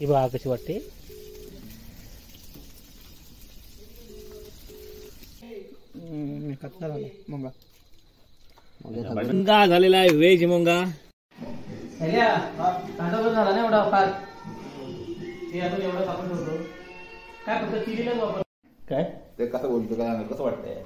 ही बघा कशी वाटते. मुंगा झालेला आहे, व्हेज मुंगा. झाला नाही एवढा फार ते आपण एवढं कापून ठेवतो. काय फक्त चिरीलाच वापर. काय ते कसं बोलतो का कसं वाटतंय.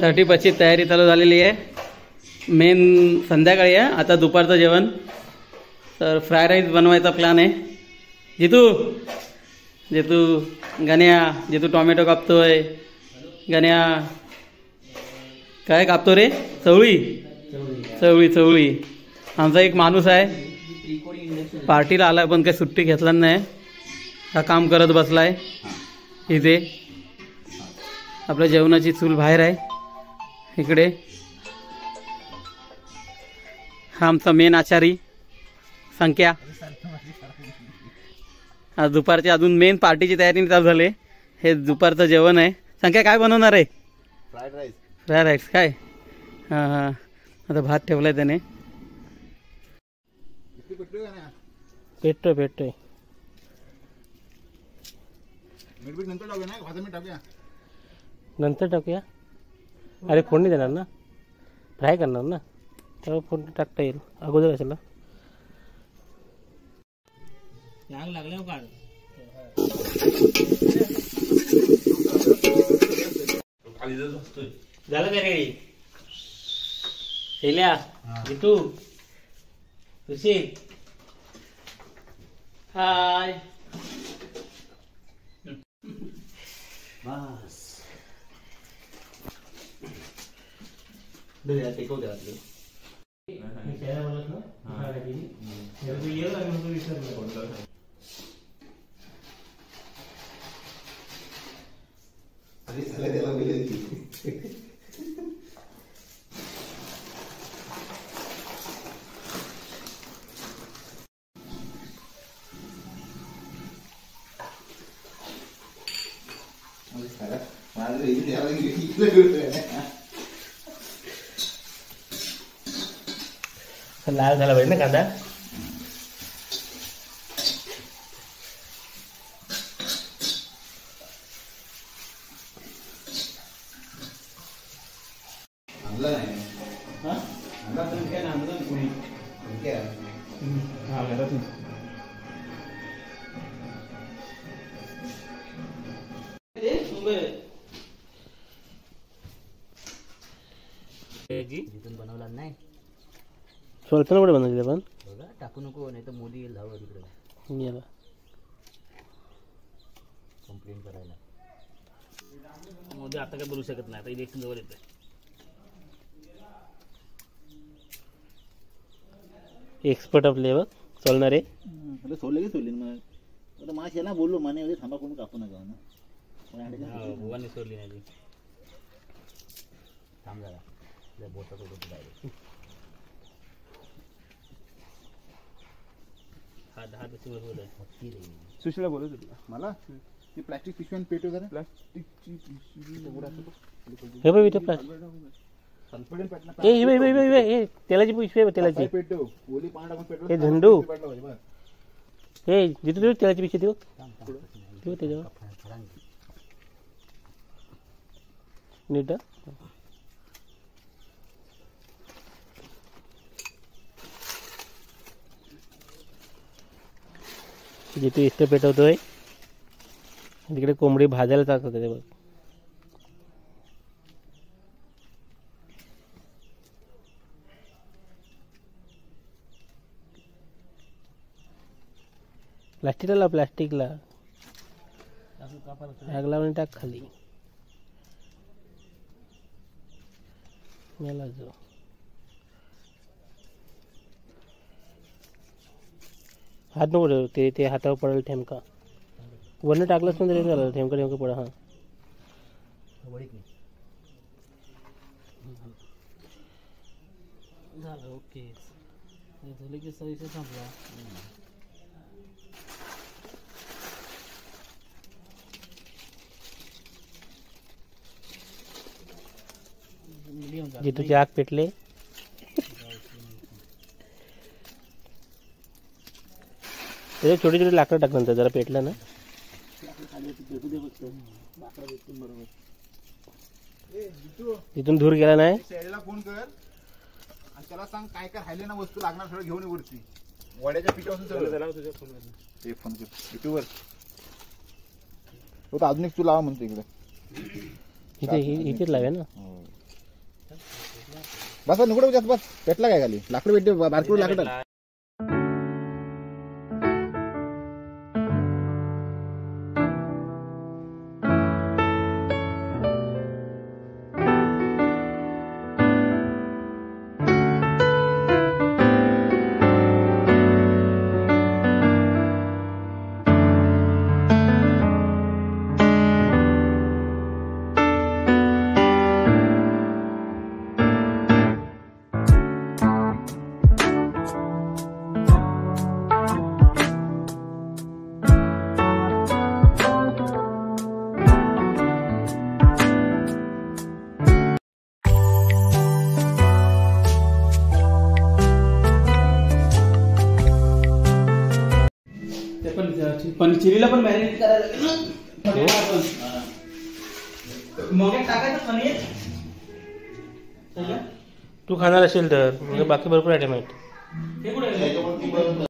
साठी ची तयारी चालू झालेली आहे. मेन संध्याकाळी आहे. आता दुपारचं जेवण. तर फ्राय राईस बनवायचा प्लॅन आहे. जितू गण्या जितू टोमॅटो कापतोय. गण्या काय कापतो रे. चवळी. आमचा एक माणूस आहे पार्टीला आला पण काही सुट्टी घेतला नाही. हा काम करत बसलाय इथे. आपल्या जेवणाची चूल बाहेर आहे इकडे. हा आमचा मेन आचारी संख्या. आज दुपारची अजून मेन पार्टीची तयारी चालू झाली. हे दुपारचं जेवण आहे. संख्या काय बनवणार आहे. फ्राय राईस काय. हां आता भात ठेवलाय त्याने. पेटतोय नंतर टाकूया. अरे फोडणी देणार ना. फ्राय करणार ना तेव्हा फोडणी टाकता येईल. अगोदर कशाला लागले काढ. झालं का रेडी. शेल्या जितू सुशील हाय. बस लाल झाला पाहिजे ना कांदा. बनवला नाही. सोलताना कुठे बनवले पण टाकू नको नाही तर मोदी येईल धाव तिकडे याला कंप्लेंट करायला. मोदी आता काय बोलू शकत नाही. आता इलेक्शन जवळ येते. एक्सपर्ट आपले बघ सोलणारे. सोडले की सोडली मग आता माश याला बोललो माने थांबा कोणी कापू नका ना. भुवानी सोडली नाही. थांब जरा बोटात होतो डायरेक्ट. सुशीला बोलत होती मला ती प्लास्टिक पिशवी पेटो जरा. प्लास्टिकची पिशवी तेलाची पिशवी आहे. तेलाची पेटो ओली पाणी टाकून पेटो. हे झंडू हे जिथे तेलाची पिशवी देऊ त्याच्यावर नीट. जिथे इष्ट पेटवतोय तिकडे कोंबडी भाजायला टाकत होते बघ. प्लास्टिकला आग लावून टाक खाली मेला जो हात नको ते हातावर पडेल ठेमका वरनं टाकलंच ना तरी झालं ठेमका ठेमका पडा हा झालं ओके झालं की सविषय संपला जे तुझे आग पेटले छोटे छोटे लाकडं टाक नंतर जरा पेटलं ना इथून धूर गेला नाही शैलीला फोन कर आणि त्याला सांग काय काय राहिले ना वस्तू लागणार सगळं घेऊन ये वरती वड्याच्या पिठापासून सगळं तुझ्या फोन फोन कर युट्यूबवर तो अजून एक तू लावा म्हणतो इकडे इथेच लावे ना बस नुकडे जास्त बस पेटला काय खाली लाकडं भेटते बारकुड लाकडं पण चिलीला पण मॅरिनेट करायला लागेल ना मोगे टाकायचं पनीर तू खाणार असेल तर म्हणजे बाकी भरपूर आयटम आहेत हे कुठे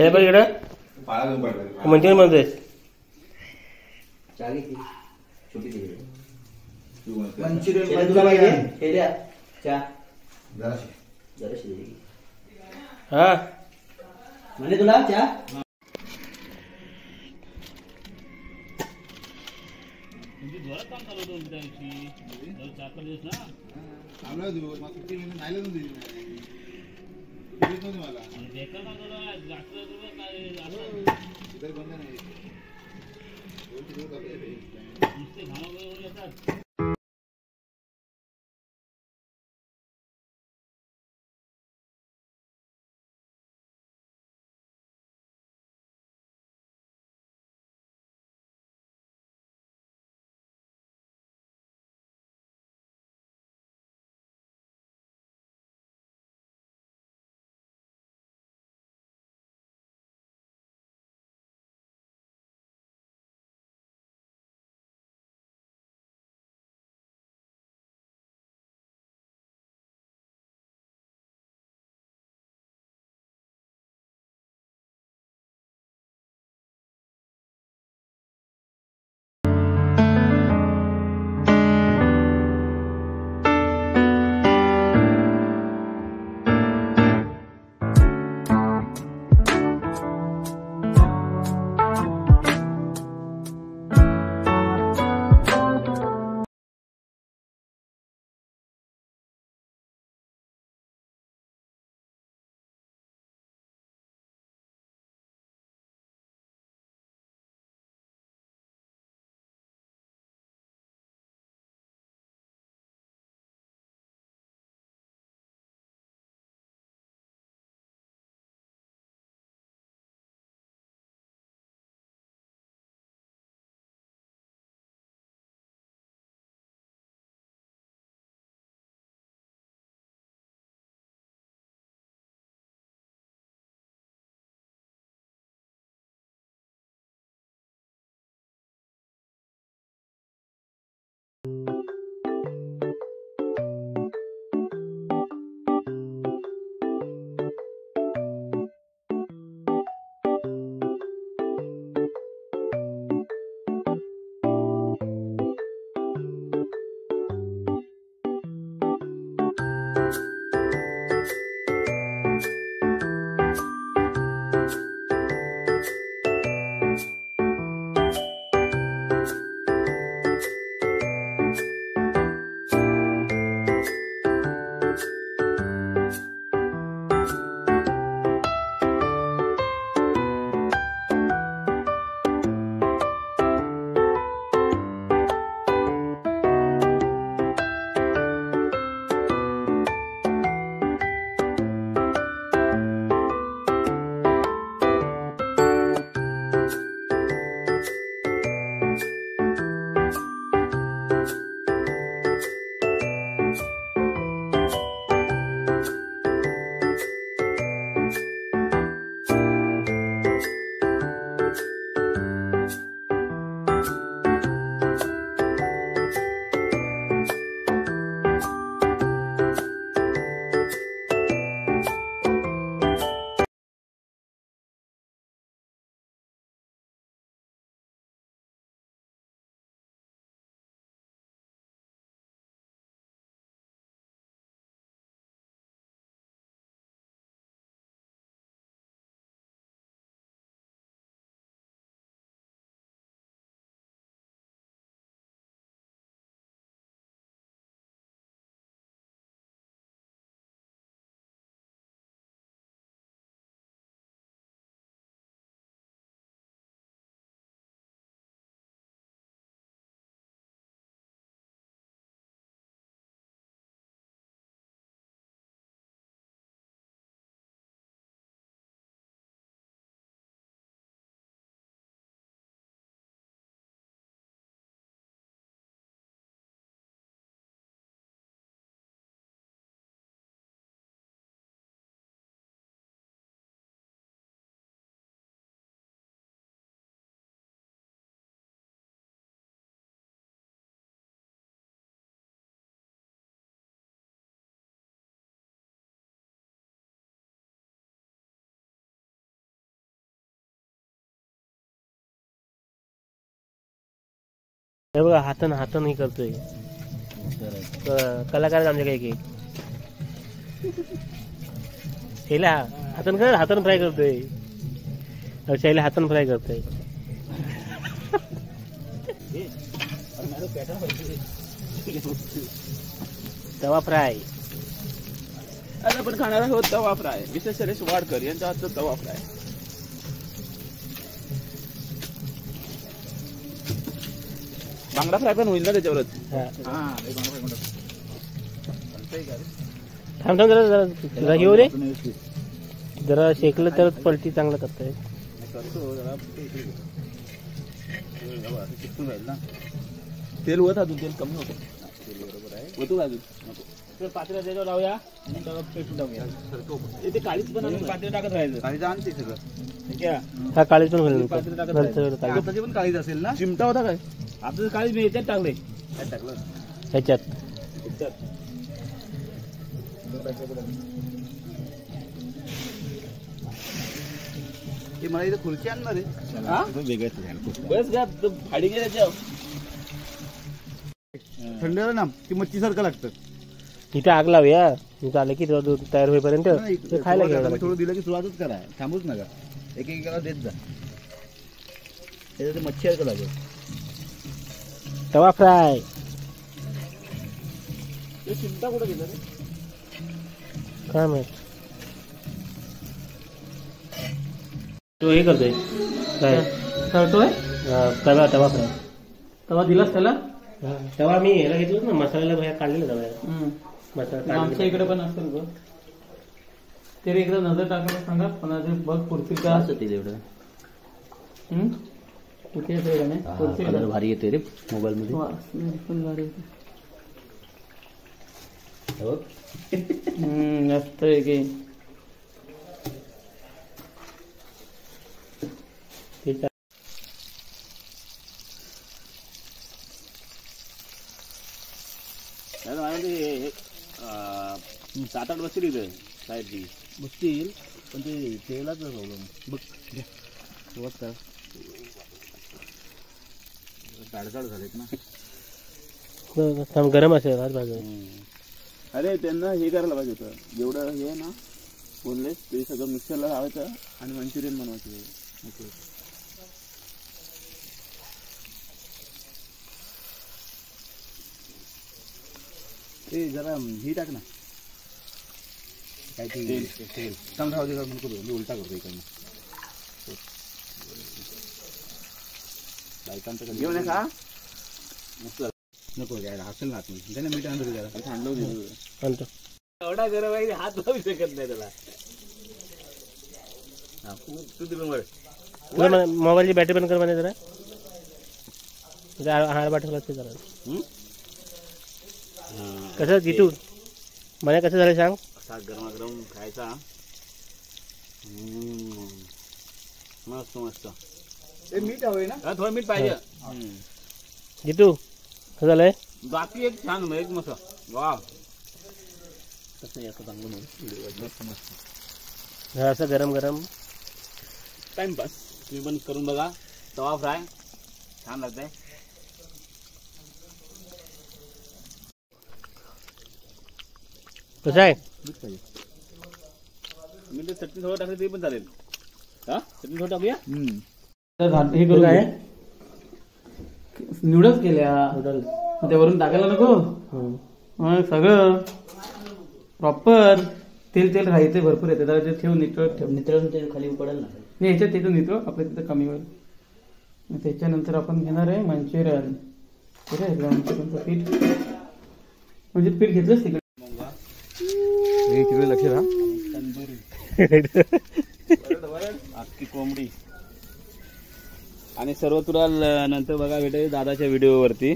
हे पण इकडं पाळा घेऊन पडला मंदिर मध्ये हा म्हणजे तुला चहा मला हे बघा हातानं हातानं हे करतोय कलाकार आमच्या काही शैला हातानं कर हातानं फ्राय करतोय शैला हातानं फ्राय करतोय तवा फ्राय आज आपण खाणार आहोत तवा फ्राय. विशेष सुरेश वाडकर यांचा हातचा तवा फ्राय. बांगडा फ्राय पण होईल ना त्याच्यावरच. थांब थांब जरा जरा जरा घेऊ रे जरा शेकलं तर पलटी चांगलं करताय. तेल होत अजून तेल कमी होतं. होतो अजून नको पातेला त्याच्यावर लावूया आणि पेटून टाकूया. ते काळीच पण पातेलं टाकत राहायचं. काळीच आणते सगळं. हा काळीच पण होईल स्वतःची पण काळीच असेल ना. चिमटा होता काय आपलं काळीच मी याच्यात टाकले टाकलं ह्याच्यात मला इथे खुर्ची आणणार आहे बस घ्या फाडी घे त्याच्या. थंड झालं ना ती मच्छी सारखं लागतं. इथे आग लावूया इथं आलं की तयार होईपर्यंत ते खायला घ्यायला थोडं दिलं की सुरुवातच करा. थांबूच नका. एक एकाला देत जा. त्याच्यात मच्छी सारखं लागेल. तवा फ्राय चिमटा कुठं गेला रे. काय माहित तो हे करतोय काय करतोय तवा तवा फ्राय तवा दिलास त्याला. तवा मी ह्याला घेतलं ना मसाल्याला बाहेर काढलेलं तवा मसाला आमच्या इकडे पण असेल बघ. तरी एकदा नजर टाकायला सांगा पण आधी बघ पुढची का एवढं कुठे येते का नाही पुढची कलर भारी येते रे मोबाईल मध्ये. पण भारी जास्त आहे की सात आठ बसतील इथे साहेबची बसतील पण ते तेलाच प्रॉब्लेम बघ सुरुवात कर. जाडजाड झालेत ना. गरम असेल आज बाजू. अरे त्यांना हे करायला पाहिजे होतं जेवढं हे आहे ना बोलले ते सगळं मिक्सरला लावायचं आणि मंचुरियन बनवायचं. ते जरा ही टाक ना काय तेल तेल चांगलं राहू दे का करू मी उलटा करतो इकडनं. बायकांचं घेऊन ये का नको घ्यायला असेल ना आतमध्ये त्याने मीठ आणलं जरा थंड होऊ आणतो एवढा गरम आहे हात लावू शकत नाही त्याला. तू तिकडून वर मोबाईलची बॅटरी बंद कर म्हणे जरा हार पाठवला ते जरा कसं जितू म्हणे कसं झालं सांग. असा गरमागरम खायचा. मस्त मस्त. ते मीठ हवंय ना थोडं मीठ पाहिजे. जितू कसं झालंय बाकी एक छान एक मस्त वा कसं असं चांगलं मस्त मस्त असं गरम गरम टाइमपास तुम्ही पण करून बघा. तवा फ्राय छान लागतंय. कसं आहे मी ते चटणी थोडं टाकलं ते पण चालेल. हा चटणी थोडं टाकूया. हे करू काय नूडल्स केल्या त्यावरून टाकायला नको. मग सगळं प्रॉपर तेल तेल राहायचे भरपूर येते तर ते ठेव नितळ ठेव नितळून ते खाली पडेल ना. नाही याच्यात तिथं नितळ आपल्या तिथं कमी होईल. त्याच्यानंतर आपण घेणार आहे मंचुरियन. ठीक आहे मंचुरियनचं पीठ म्हणजे पीठ घेतलंच तिकडे लक्ष राहा. अख्खी कोंबडी आणि सर्व तुला नंतर बघा भेटेल दादाच्या व्हिडिओवरती.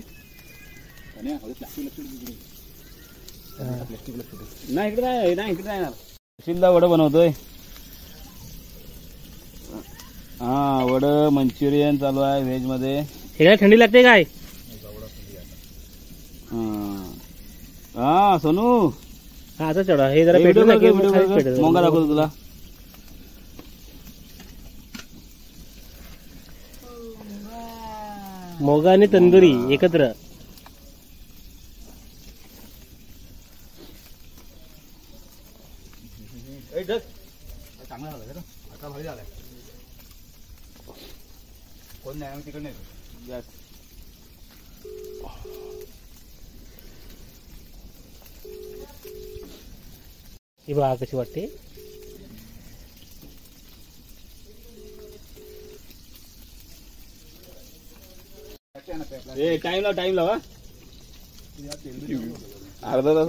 नाही इकडे नाही इकडे नाही शिल्दा वडं बनवतोय. हा वडं मंचुरियन चालू आहे व्हेज मध्ये. हे काय थंडी लागते काय. हा सोनू हा आता चढा हे जरा पेटू मोंगा दाखवतो तुला. मोगा आणि तंदुरी एकत्र. चांगला झाला का आता भारी झालाय. कोण नाही आम्ही तिकडे नाही. ही बघा कशी वाटते. टाइम लावा अर्धा तास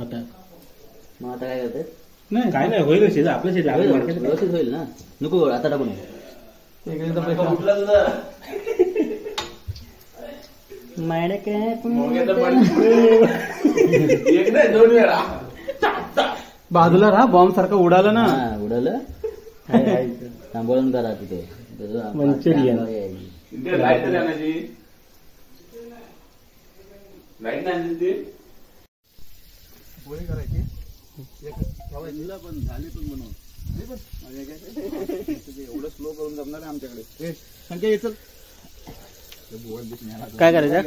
आता मग आता काय करते? नाही काय नाही होईल शेत आपलं शेत व्यवस्थित होईल ना. नको आता टाकून बाजूला राहा. बॉम्ब सारखं उडालं ना. उडालं सांभाळून करा तिथे. मंचुरियन लाईट नाही पोळी करायची ठेवायची पण झाली पण बनवून एवढं स्लो करून जमणार आहे आमच्याकडे. संख्या येत काय करायचं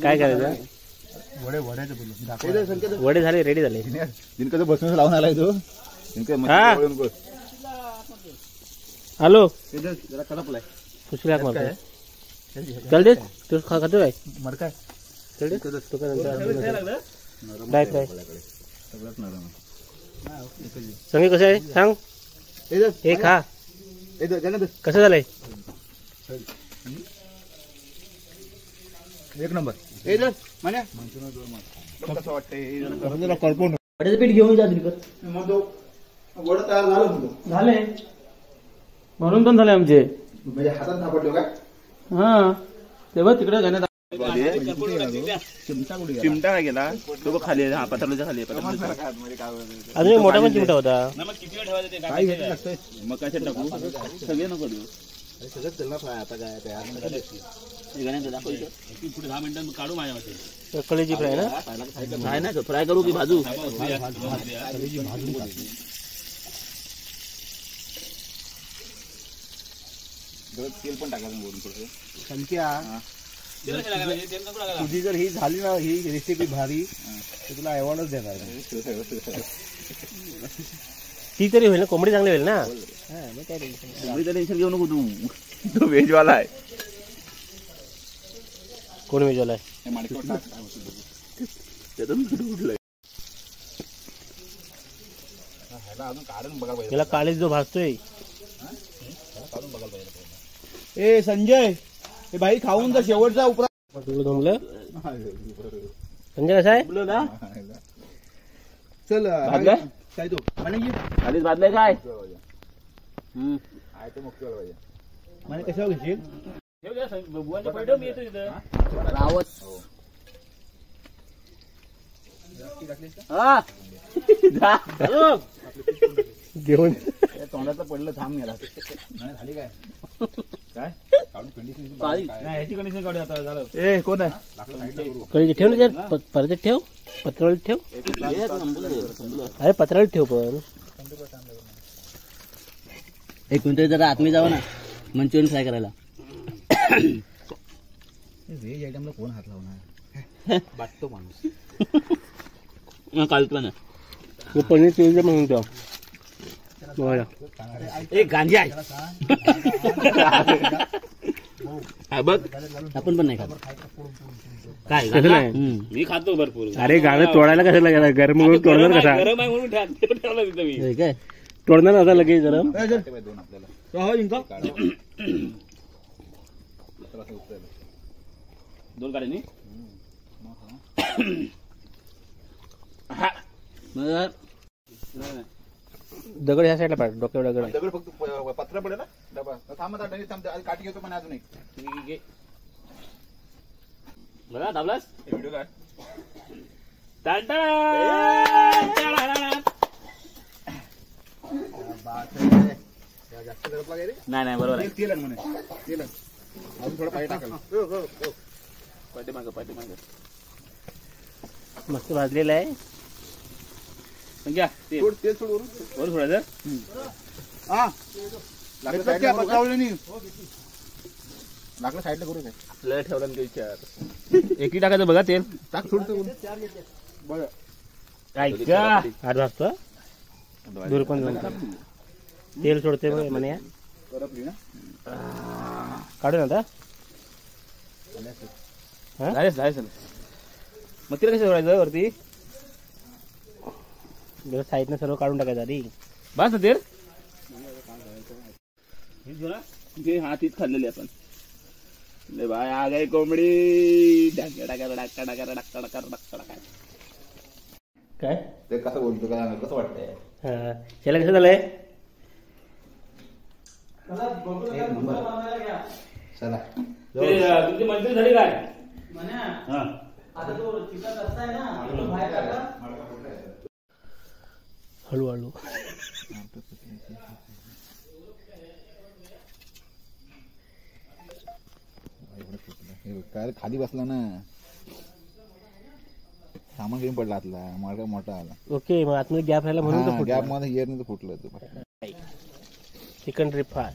काय करायचं. वडे झाले रेडी झाले. जिनका बसून लावून आलाय तो हॅलो जरा कडपलाय खुशला चल दे तू खातो काय मडकाय चल दे तो काय काय संगे कसं आहे सांग. हे खा कसं झालंय. एक नंबर. कसं वाटतंय पीठ घेऊन जा वड तयार झालं झाले. म्हणून पण झाले आमचे. म्हणजे हातात सापडलो काय. हा तेव्हा तिकडे घेण्यात चिमटा काय गेला तो बघ खाली हा पत्राच्या खाली अजून मोठा पण चिमटा होता. मग काय टाकू सगळे नको देऊ. आता काय पुढे 10 मिनिटांनी काढू माझ्या कलेजी फ्राय ना. फ्राय नाही फ्राय करू की भाजू. तेल पण टाकायचं बोलून थोडं. संख्या तुझी जर ही झाली ना ही रेसिपी भारी तर तुला अवॉर्डच देणार. ती तरी होईल ना. कोंबडी चांगली होईल ना. टेन्शन घेऊ नको तू. तो व्हेजवाला आहे. कोण वेजवाला आहे. याला काळीच जो भाजतोय. ए संजय हे भाई खाऊन तर शेवटचा उपरा जमलं. संजय कसा आहे. चल काय तो आधीच भाजलंय काय म्हणे कशावर घेशील. घेऊन तोंडाचं पडलं थांब गेला. झाली काय काय ह्याची कंडिशन काढू आता. झालं ए कोण आहे. कळी ठेव ना. परत ठेव पत्रावळीत ठेव. अरे पत्रावळीत ठेव. पण एक कोणतरी जरा आतमध्ये जावं ना मंचुरियन फ्राय करायला. व्हेज आयटमला कोण हात लावणार. वाटतो माणूस कल्पना पनीर चिली म्हणून ठेव. एक गांधी आहे बघ. आपण पण नाही खात. काय कसं नाही. मी खातो भरपूर. अरे गाणं तोडायला कसं लागला. गरम करून तोडणार कसा. गरम आहे म्हणून ठेवलं तिथं मी. काय तोडणार आता लगेच गरम. दोन आपल्याला 2 काढे दगड ह्या साईडला पाड. डोक्यावर दगड आहे. दगड फक्त पत्र पडेल ना डबा. थांबत काठी घेतो पण अजून एक बघा दाबलास व्हिडिओ काय. जास्त गरज लागेल. नाही बरोबर आहे. तेल म्हणे तेल अजून थोडं पाणी टाकाल. पाठी मस्त भाजलेला आहे. घ्या तेल सोड वरून थोडायचं. हा लागलं साईडला करू काय आपल्याला ठेवला ना विचार एकी टाकायचं बघा तेल टाक सोडतो बरं ऐका आठ वाजता दूर पण जाऊन तेल सोडते बघ म्हणे करपली ना काढून आता झाले मग तिला कसं सोडायचं वरती साईडनं सर्व काढून टाकायचं आधी बस ना तेल हा तीच खाल्लेली आपण ले बाय आ गई कोंबडी डाका डाका डाका डाका डाका डाका डाका डाका काय ते कसं बोलतो काय कसं वाटतंय त्याला कसं झालंय चला तुमची मंत्री झाली काय हळूहळू काय खाली बसला ना सामान घेऊन पडला आतला मार्ग मोठा आला ओके मग आतमध्ये गॅप राहिला म्हणून गॅप मध्ये येर नाही फुटलं चिकन ट्रिप फार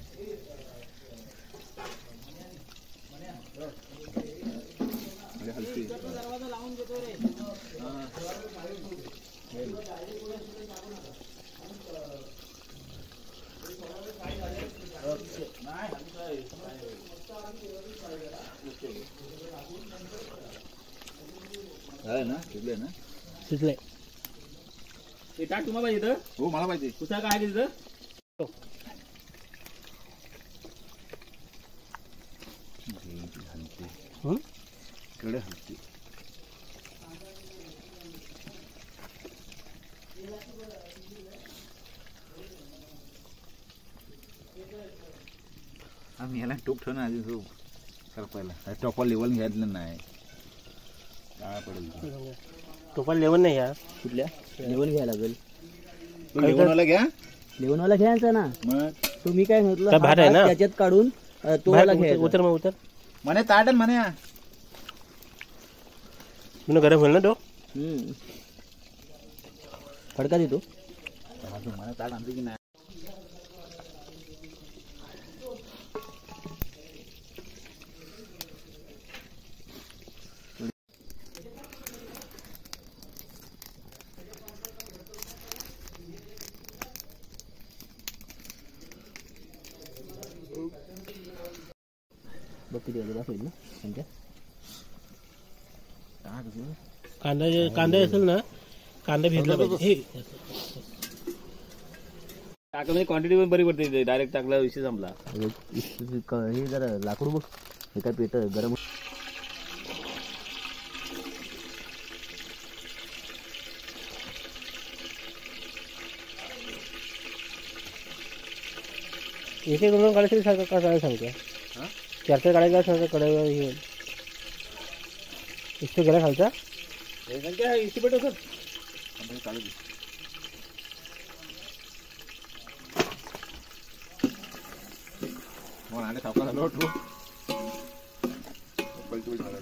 ना शिजले ना शिजले ते टाक तुम्हाला पाहिजे इथं हो मला पाहिजे कुठं काय आहे तिथं कडे हलते आम्ही ह्याला टोप ठेवणं आधी जो करपायला टॉपर लेवल घ्यायला नाही काय पडेल टोपाला लेवल नाही या कुठल्या लेवल घ्यायला लागेल लेवलवाला घ्या लेवनवाला घ्यायचा ना मग तुम्ही काय त्या म्हटलं भात आहे ना? त्याच्यात काढून तो वाला घ्यायचा उतर मग उतर म्हणे ताट म्हणे म्हणून गरम होईल ना तो फडका देतो म्हणे ताट आणते की नाही बघ किती वाजता होईल ना संख्या कांदा कांदा असेल ना कांदा भिजला पाहिजे टाकमध्ये क्वांटिटी पण बरी पडते डायरेक्ट टाकला विषय संपला हे जरा लाकूड बघ हे काय पेट गरम एक एक दोन काढायचं सारखं काढायला सांगते चार चार काढायला सारखं कडायला हे इतकं गेला खालचा इस्टिपेट असत चालू आले सावका झालो ठेवू पलटी झाला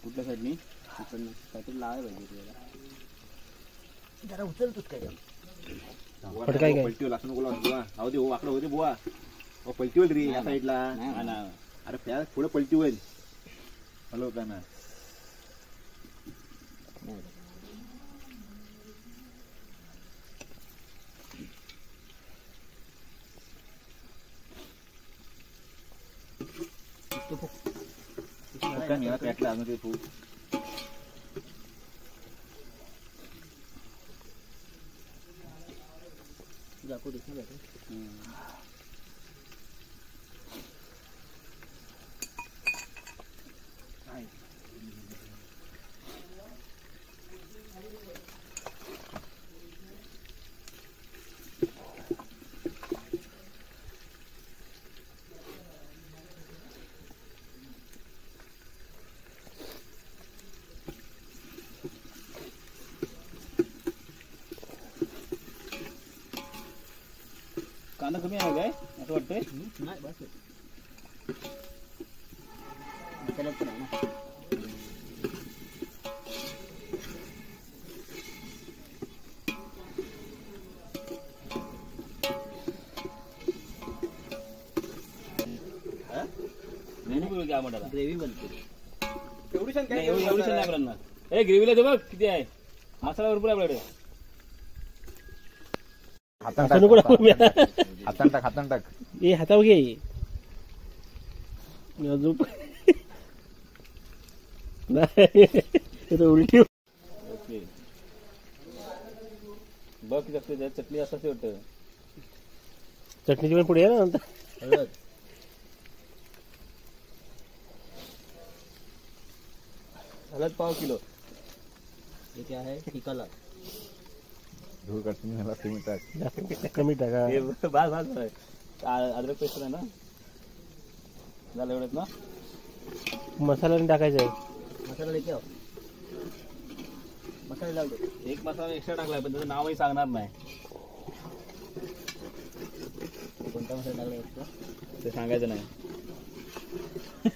कुठल्या साईडनी काहीतरी लावायला पाहिजे जरा उचलतोच काय फटकाय काय? पलटी असं नको बुवा अहो ते वाकडं होते बुवा पलटी होईल रे या साईडला अरे त्या पुढे पलटी होईल हलवताना पेटला अजून ते फूल जाको दिसणार कांदा कमी आहे काय असं वाटतंय नाही बस मसाल्यात पण आहे ना बोलू त्या मटाला ग्रेव्ही बनते नाही एवढी नाही बनणार ए ग्रेव्हीला दे बघ किती आहे मसाला भरपूर आहे आपल्याकडे हातान टाक हे हातावर घे अजून नाही उलटी ओके बघ किती चटणी असं वाटतं चटणीची पण पुढे आहे ना नंतर हळद पाव किलो हे काय आहे टिकाला धूळ काढते मला सिमेंट टाक कमी टाका हे भाज अद्रक पेस्ट आहे ना झालं एवढंच ना मसाला नाही टाकायचा आहे मसाला लेके आओ मसाला लाव दो एक मसाला एक्स्ट्रा टाकलाय पण त्याचं नावही सांगणार नाही कोणता मसाला टाकला एक्स्ट्रा ते सांगायचं नाही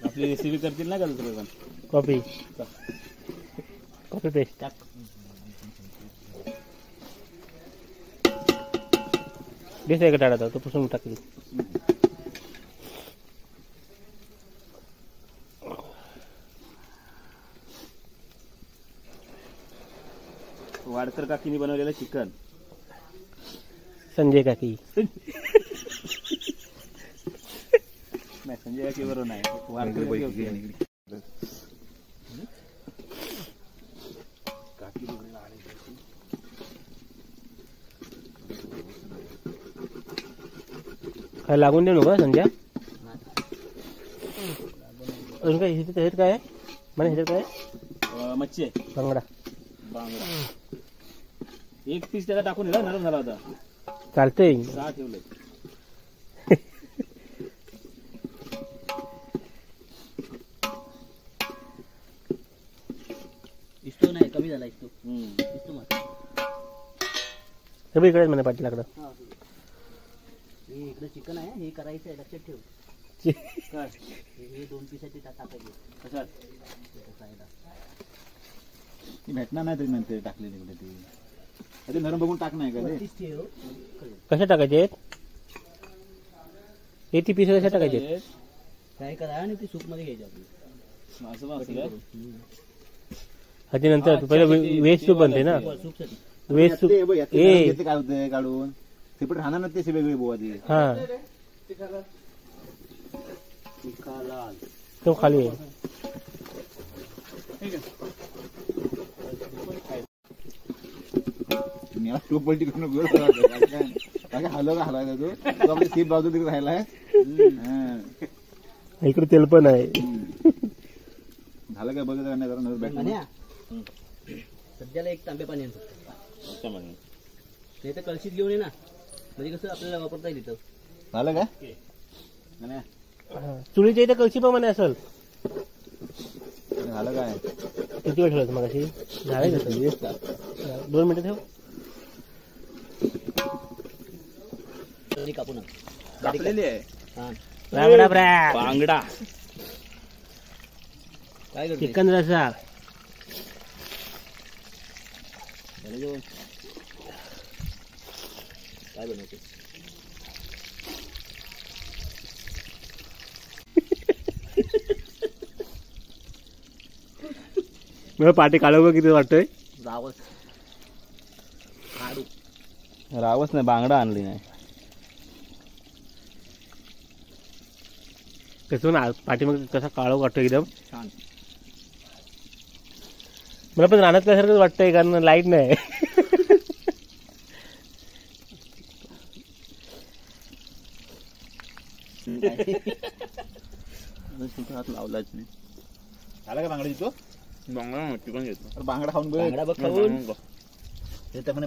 आपली रेसिपी करतील ना का दुसरं पण कॉफी पेस्ट टाक बेस आहे का टाळा तो पुसून टाकली वाडकर काकीने बनवलेलं चिकन संजय काकी नाही संजय काकी बरोबर नाही वाडकर काकी होती. काय लागून देऊ नका संजय अजून काय ह्याच्यात काय आहे मला ह्याच्यात काय मच्छी आहे बांगडा बांगडा एक पीस त्याला टाकून दिला नरम झाला होता चालतंय 6 ठेवले इस्तो नाही कमी झाला इस्तो मसाला सगळी इकडेच म्हणे पाटीलाकडं हे इकडे चिकन आहे हे करायचं आहे लक्षात ठेव काय हे 2 पिसाचे टाकायचे कशात साईडला ती भेटणार नाही तरी नंतर टाकलेली कुठे ती अरे नरम बघून टाक नाही का रे ठेव कशा टाकायचे आहेत हे ती पीस कशा टाकायचे आहेत फ्राय करा आणि ते सूप मध्ये घ्यायचे आपले असं पण असं काय ह्याची नंतर पहिले वेज सूप बनते ना सूप साठी वेज सूप ए काढून सेपरेट राहणार ना ते वेगळे बोवाचे हा लाल तो खाली आहे मला टोप पलटी करून हलव का हलवायचा तो आपली सीट बाजू तिकडे राहिलाय इकडे तेल पण आहे झालं काय बघत नाही जरा नजर बॅट म्हण्या सध्याला एक तांबे पाणी आण फक्त नाही तर कळशीत घेऊन ये ना म्हणजे कसं आपल्याला वापरता येईल इथं झालं काय चुलीच्या इथे कळशी पण म्हणे असेल झालं काय किती वेळ ठेवायचं मग अशी झालं का 2 मिनिटं ठेव कापून कापलेली आहे हा बांगडा काय करतो चिकन रसा काय बनवते मला पाठी काढू किती वाटतंय रावस काढू रावच नाही बांगडा आणली नाही कसं ना पाठी मग कसा काळो वाटतो एकदम छान मला पण रानात कसं वाटतंय कारण लाईट नाही हात लावलाच नाही झालं का बांगडा तो बांगडा चिकन घेतो बांगडा खाऊन बघ बांगडा बघ खाऊन हे तर म्हणे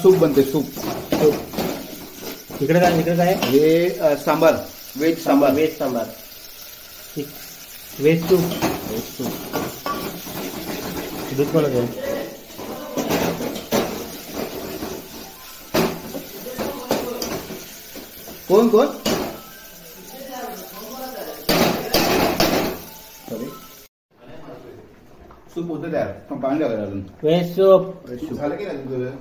सूप बनते सूप इकडे काय हे sambar veg sambar veg sambar veg soup दूध कोण आहे कोण कोण सूप होतं तयार पण पाणी टाकायचं अजून वेज सूप सूप झालं की नाही तुझं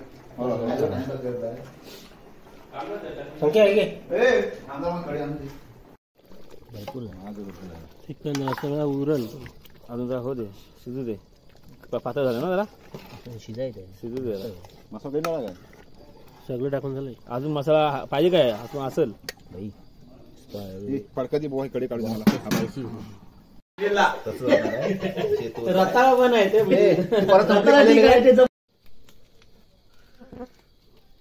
संख्या आहे ए, आमदार मग कडे आणून दे. चिकन सगळं उरल अजून जरा हो दे शिजू दे पातळ झालं ना जरा शिजायचं शिजू दे जरा. मसाला देणार काय सगळं टाकून झालंय अजून मसाला पाहिजे काय अजून असेल बाई एक फडका दे बुवा कडे काढून मला रताळा पण आहे ते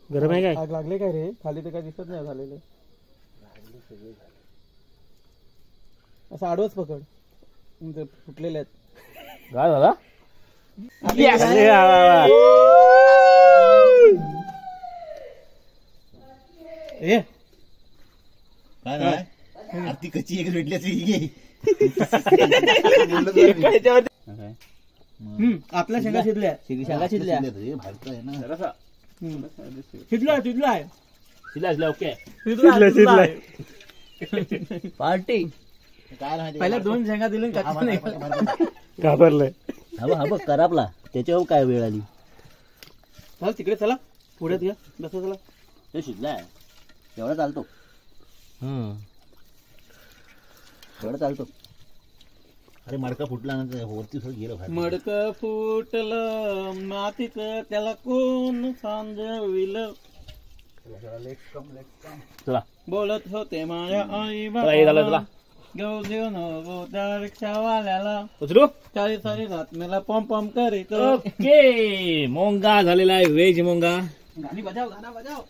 गरम आहे काय आग लागले काय रे खाली ते काय दिसत नाही झालेले असं आडवच पकड ते फुटलेले आहेत काय झाला ए काय नाही ती कच्ची एक भेटली असली आपल्या शेंगा शिजल्या शेंगा शिजल्या भारत आहे ना शिजला शिजला शिजला ओके पार्टी काय माहिती पहिल्या 2 शेंगा दिले नाही घाबरलंय हा बघ करापला त्याच्यावर काय वेळ आली चला तिकडे चला पुढे घ्या बसा चला ते शिजलाय एवढा चालतो एवढा चालतो अरे मडका फुटला ना वरती सगळं गेलं बाहेर. मडक फुटलं मातीच त्याला कोण सांजविल चला बोलत होते माझ्या आई चला हे झालं चला घेऊ देऊ नको त्या रिक्षावाल्याला उचलू चारी सारी रात मला पॉम पॉम करीत ओके मोंगा झालेला आहे व्हेज मोंगा गाणी बजाव गाणं बजाव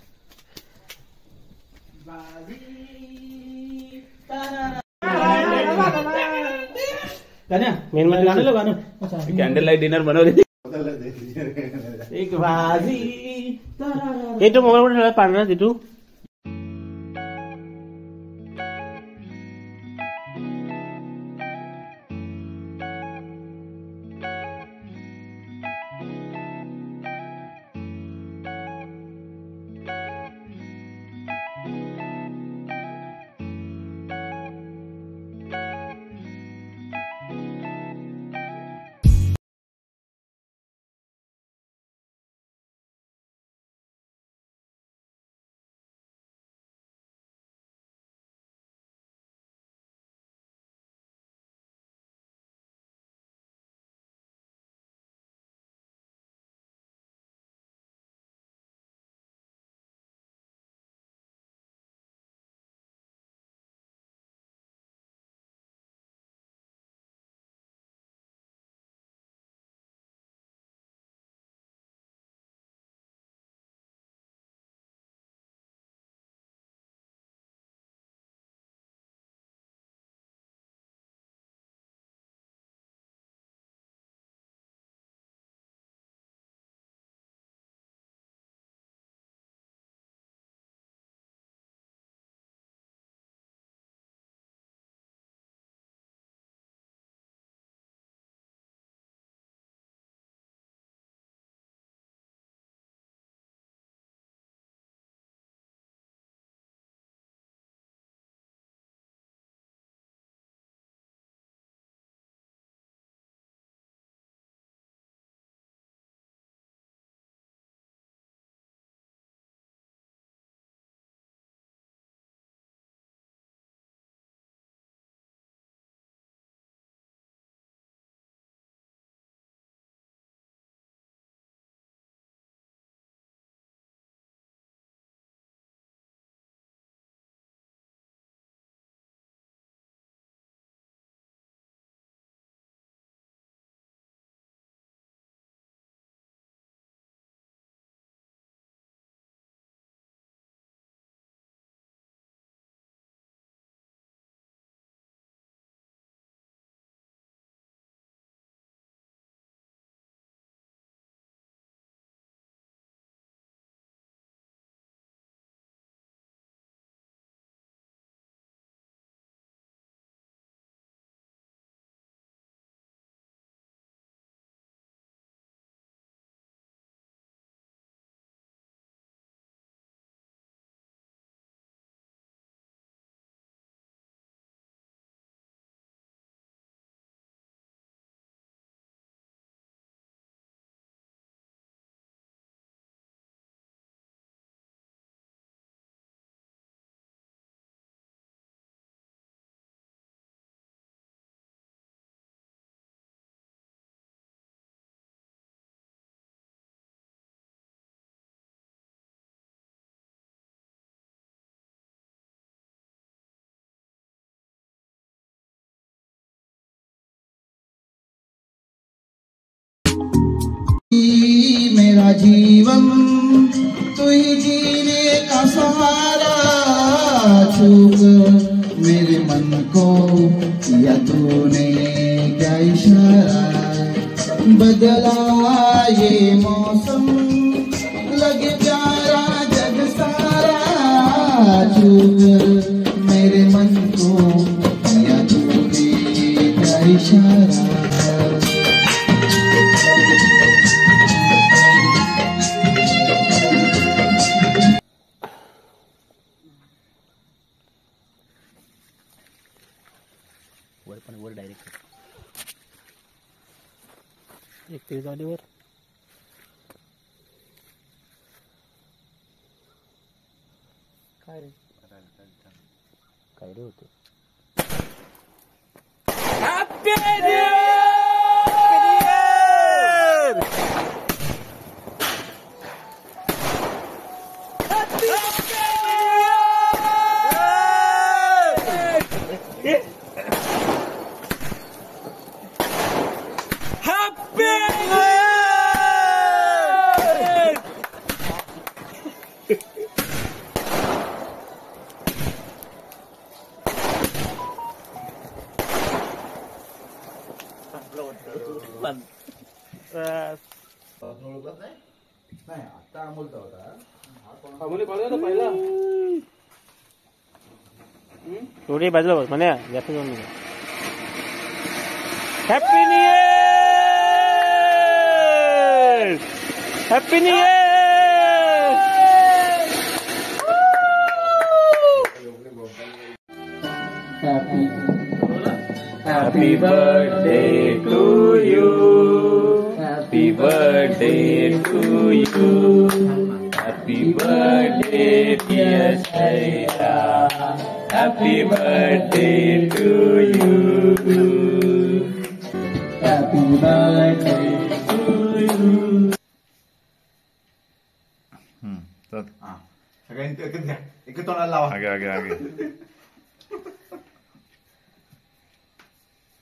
मेन म्हणजे गाणं गाणं कॅन्डल लाईट डिनर बनवले एक भाजी हे तो मोबाईल पाडणार तिथू जीवन तू ही जीने का सहारा, छूकर मेरे मन को किया तूने क्या इशारा, बदला ये मौसम लगे प्यारा जग सारा, छूकर मेरे मन को किया तूने क्या इशारा। वर पण वर डायरेक्ट 31 वालीवर काय रे होते नाही आता अमोलचा होता. पहिला थोडी बाजूला बस म्हणे जास्त जाऊन नका. Happy new year, happy new year. Happy birthday to you. Happy birthday to you. Happy birthday dear Shaira. Happy birthday to you. Happy birthday to you. चल हा सगळ्यांनी एकच घ्या, एकच तोंडाला लावा. आगे आगे आगे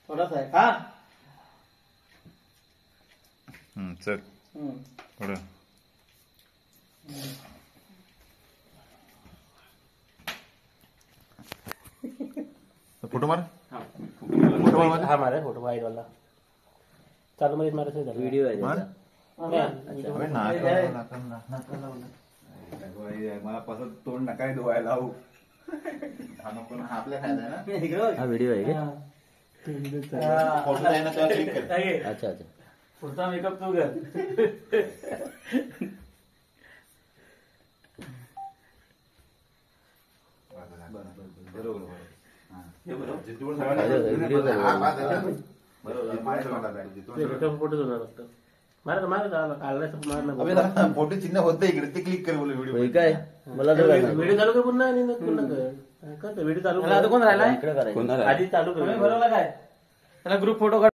थोडासा आहे हा. चल थोडं फोटो मार. हा मारे फोटो वाईट वाला चालू मध्ये मारायचं झालं. व्हिडिओ आहे मार. त्याचा. अबे नाका लावलं. मला पासून तोंड नका धुवायला लावू. हा नको ना, हा आपल्या फायदा आहे ना. हा व्हिडिओ आहे का? फोटो आहे ना त्यावर क्लिक कर. अच्छा अच्छा. पुढचा मेकअप तू कर. बरोबर व्हिडिओ फोटो होणार फक्त मारा मारा काढायचं मारणं. फोटो चिन्ह होतं इकडे, ते क्लिक कर बोल व्हिडिओ. होय काय मला तर व्हिडिओ चालू कर पुन्हा आणि पुन्हा कर व्हिडिओ चालू कोण राहिलाय इकडे करायचं. आधी चालू कर. बरोबर काय त्याला ग्रुप फोटो